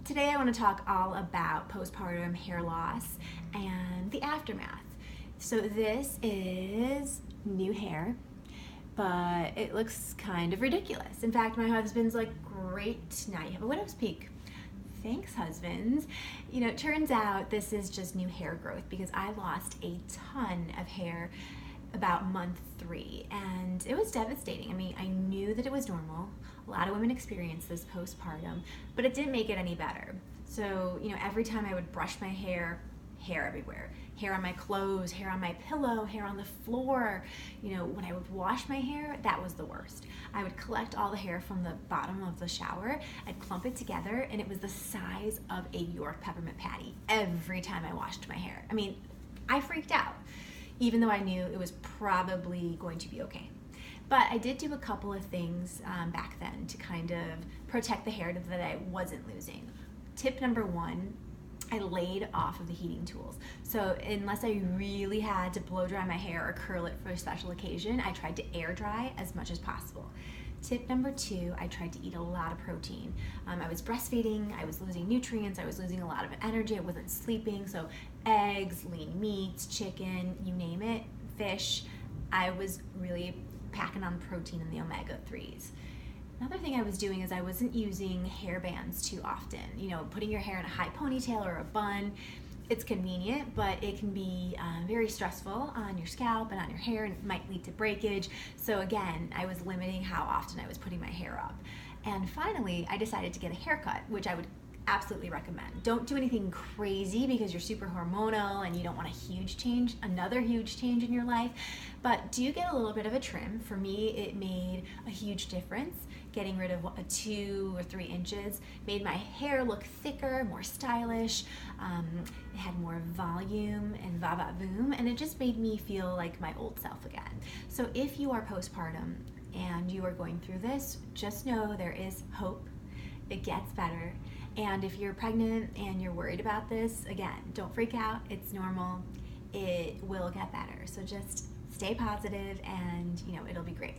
Today I want to talk all about postpartum hair loss and the aftermath. So this is new hair, but it looks kind of ridiculous. In fact, my husband's like, great, now you have a widow's peak. Thanks, husbands. You know, it turns out this is just new hair growth because I lost a ton of hair about month 3, and it was devastating. I mean, I knew that it was normal. A lot of women experience this postpartum, but it didn't make it any better. So, you know, every time I would brush my hair, hair everywhere. Hair on my clothes, hair on my pillow, hair on the floor. You know, when I would wash my hair, that was the worst. I would collect all the hair from the bottom of the shower, I'd clump it together, and it was the size of a York peppermint patty every time I washed my hair. I mean, I freaked out, even though I knew it was probably going to be okay. But I did do a couple of things back then to kind of protect the hair that I wasn't losing. Tip number 1, I laid off of the heating tools. So unless I really had to blow dry my hair or curl it for a special occasion, I tried to air dry as much as possible. Tip number 2, I tried to eat a lot of protein. I was breastfeeding, I was losing nutrients, I was losing a lot of energy, I wasn't sleeping, so eggs, lean meats, chicken, you name it, fish. I was really packing on protein and the omega-3s. Another thing I was doing is I wasn't using hair bands too often. You know, putting your hair in a high ponytail or a bun, it's convenient, but it can be very stressful on your scalp and on your hair, and it might lead to breakage. So again, I was limiting how often I was putting my hair up. And finally, I decided to get a haircut, which I would absolutely recommend. Don't do anything crazy because you're super hormonal and you don't want a huge change, another huge change in your life, but do get a little bit of a trim. For me, it made a huge difference. Getting rid of 2 or 3 inches made my hair look thicker, more stylish. It had more volume and va-va-voom, and it just made me feel like my old self again. So if you are postpartum and you are going through this, just know there is hope. It gets better. And if you're pregnant and you're worried about this, again, don't freak out. It's normal. It will get better. So just stay positive and, you know, it'll be great.